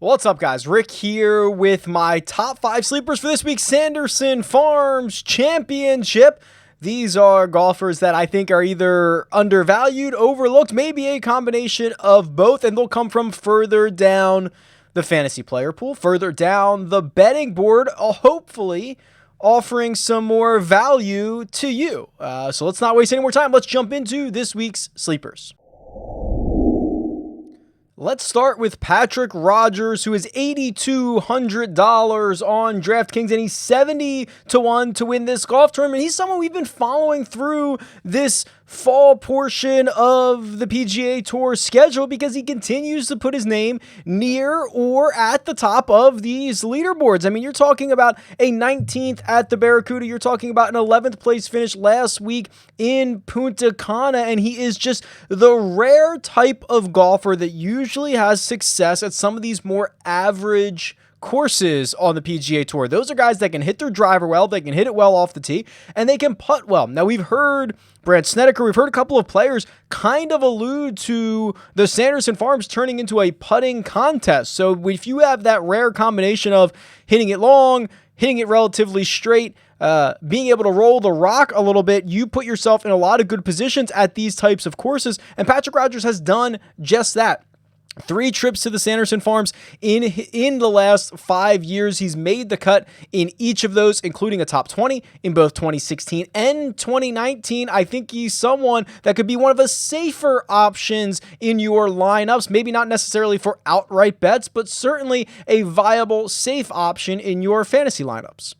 What's up, guys? Rick here with my top 5 sleepers for this week's Sanderson Farms Championship. These are golfers that I think are either undervalued, overlooked, maybe a combination of both, and they'll come from further down the fantasy player pool, further down the betting board, hopefully offering some more value to you. So let's not waste any more time. Let's jump into this week's sleepers. Let's start with Patrick Rodgers, who is $8,200 on DraftKings, and he's 70-1 to win this golf tournament. He's someone we've been following through this fall portion of the PGA Tour schedule because he continues to put his name near or at the top of these leaderboards. I mean, you're talking about a 19th at the Barracuda. You're talking about an 11th place finish last week in Punta Cana, and he is just the rare type of golfer that usually has success at some of these more average courses on the PGA Tour. Those are guys that can hit their driver well, they can hit it well off the tee, and they can putt well. Now, we've heard Brandt Snedeker, we've heard a couple of players kind of allude to the Sanderson Farms turning into a putting contest. So if you have that rare combination of hitting it long, hitting it relatively straight, being able to roll the rock a little bit, you put yourself in a lot of good positions at these types of courses, and Patrick Rodgers has done just that. 3 trips to the Sanderson Farms in the last 5 years. He's made the cut in each of those, including a top 20 in both 2016 and 2019. I think he's someone that could be one of the safer options in your lineups. Maybe not necessarily for outright bets, but certainly a viable, safe option in your fantasy lineups.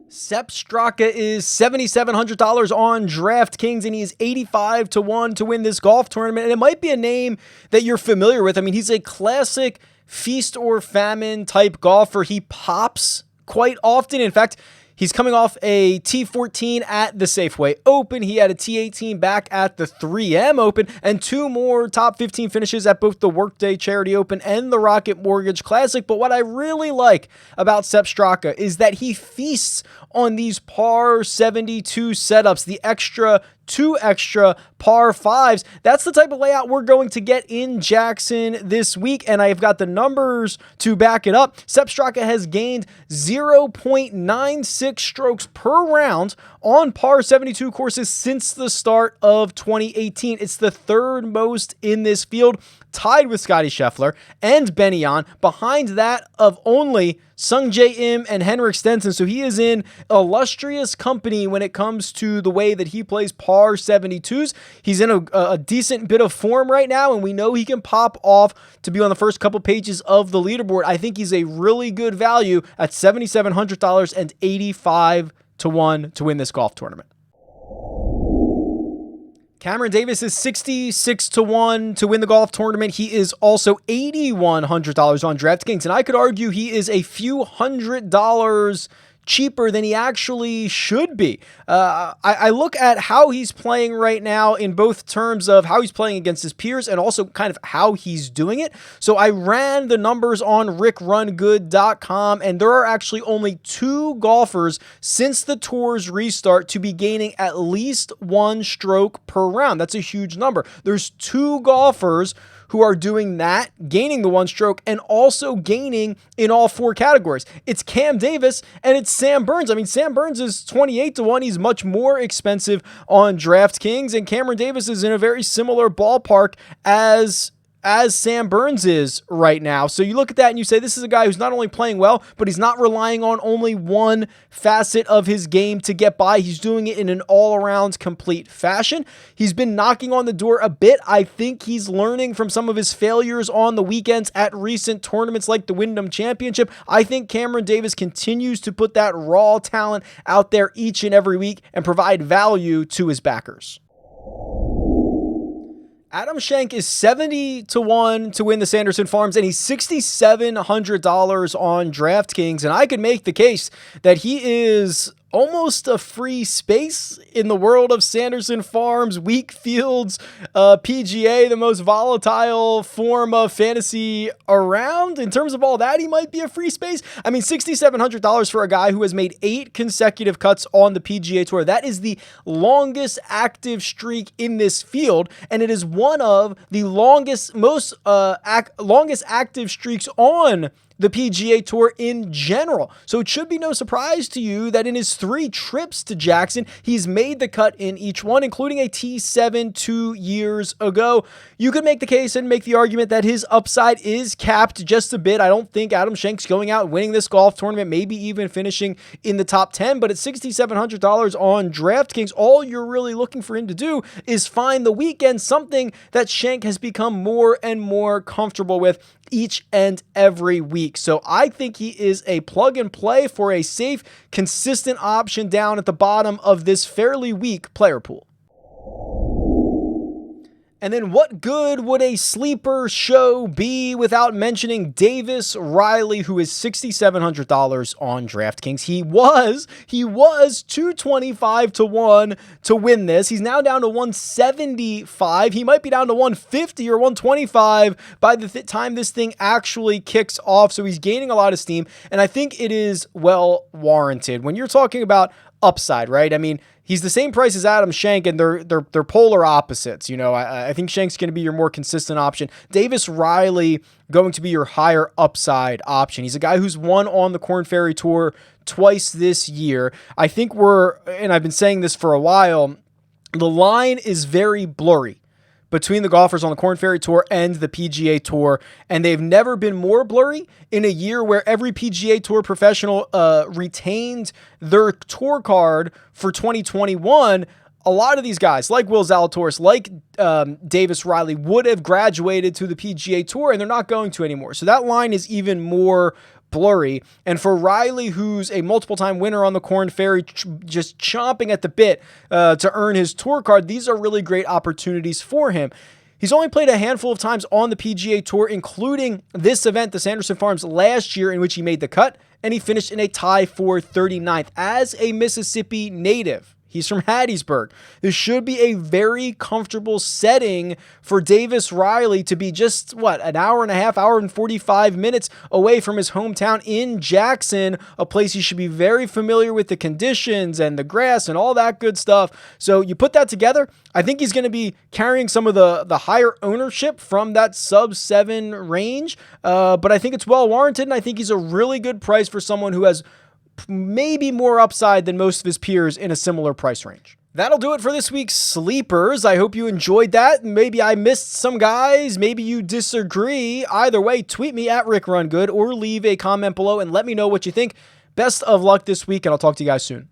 Sepp Straka is $7,700 on DraftKings, and he's 85-1 to win this golf tournament. And it might be a name that you're familiar with. I mean, he's a classic feast or famine type golfer. He pops quite often. In fact, he's coming off a T14 at the Safeway Open. He had a T18 back at the 3M Open and 2 more top 15 finishes at both the Workday Charity Open and the Rocket Mortgage Classic. But what I really like about Sepp Straka is that he feasts on these par 72 setups, the two extra par 5s. That's the type of layout we're going to get in Jackson this week, and I've got the numbers to back it up. Sepp Straka has gained 0.96 strokes per round on par 72 courses since the start of 2018. It's the 3rd most in this field, tied with Scotty Scheffler and Ben An, behind that of only Sung Jae Im and Henrik Stenson. So he is in illustrious company when it comes to the way that he plays par 72s. He's in a decent bit of form right now, and we know he can pop off to be on the first couple pages of the leaderboard. I think he's a really good value at $7,700 and 85-1 to win this golf tournament. Cameron Davis is 66-1 to win the golf tournament. He is also $8,100 on DraftKings, and I could argue he is a few $100 cheaper than he actually should be. I look at how he's playing right now in both terms of how he's playing against his peers and also kind of how he's doing it. So I ran the numbers on RickRunGood.com, and there are actually only 2 golfers since the tour's restart to be gaining at least 1 stroke per round. That's a huge number. There's 2 golfers who are doing that, gaining the 1 stroke, and also gaining in all 4 categories. It's Cam Davis and it's Sam Burns. I mean, Sam Burns is 28-1. He's much more expensive on DraftKings, and Cameron Davis is in a very similar ballpark as Sam Burns is right now. So you look at that and you say, this is a guy who's not only playing well, but he's not relying on only one facet of his game to get by. He's doing it in an all-around complete fashion. He's been knocking on the door a bit. I think he's learning from some of his failures on the weekends at recent tournaments like the Wyndham Championship. I think Cameron Davis continues to put that raw talent out there each and every week and provide value to his backers. Adam Schenk is 70-1 to win the Sanderson Farms, and he's $6,700 on DraftKings. And I could make the case that he is almost a free space in the world of Sanderson Farms, weak fields, PGA, the most volatile form of fantasy around. In terms of all that, he might be a free space. I mean, $6,700 for a guy who has made 8 consecutive cuts on the PGA Tour. That is the longest active streak in this field, and it is one of the longest active streaks on the PGA Tour in general. So it should be no surprise to you that in his 3 trips to Jackson, he's made the cut in each one, including a T7 2 years ago. You could make the case and make the argument that his upside is capped just a bit. I don't think Adam Shanks going out and winning this golf tournament, maybe even finishing in the top 10, but at $6,700 on DraftKings, all you're really looking for him to do is find the weekend, something that Shank has become more and more comfortable with each and every week. So I think he is a plug and play for a safe, consistent option down at the bottom of this fairly weak player pool. And then what good would a sleeper show be without mentioning Davis Riley, who is $6,700 on DraftKings. He was 225 to 1 to win this. He's now down to 175. He might be down to 150 or 125 by the time this thing actually kicks off. So he's gaining a lot of steam, and I think it is well warranted. When you're talking about upside, right? I mean, he's the same price as Adam Shank, and they're polar opposites. You know, I think Shank's going to be your more consistent option. Davis Riley going to be your higher upside option. He's a guy who's won on the Korn Ferry Tour twice this year. I think and I've been saying this for a while, the line is very blurry between the golfers on the Korn Ferry Tour and the PGA Tour, and they've never been more blurry in a year where every PGA Tour professional retained their tour card for 2021. A lot of these guys, like Will Zalatoris, like Davis Riley, would have graduated to the PGA Tour, and they're not going to anymore. So that line is even more blurry. And for Riley, who's a multiple-time winner on the Korn Ferry, just chomping at the bit to earn his tour card, these are really great opportunities for him. He's only played a handful of times on the PGA Tour, including this event, the Sanderson Farms, last year, in which he made the cut, and he finished in a tie for 39th as a Mississippi native. He's from Hattiesburg. This should be a very comfortable setting for Davis Riley to be just, an hour and a half, hour and 45 minutes away from his hometown in Jackson, a place he should be very familiar with the conditions and the grass and all that good stuff. So you put that together, I think he's going to be carrying some of the higher ownership from that sub-7 range, but I think it's well warranted, and I think he's a really good price for someone who has maybe more upside than most of his peers in a similar price range. That'll do it for this week's Sleepers. I hope you enjoyed that. Maybe I missed some guys. Maybe you disagree. Either way, tweet me at RickRunGood or leave a comment below and let me know what you think. Best of luck this week, and I'll talk to you guys soon.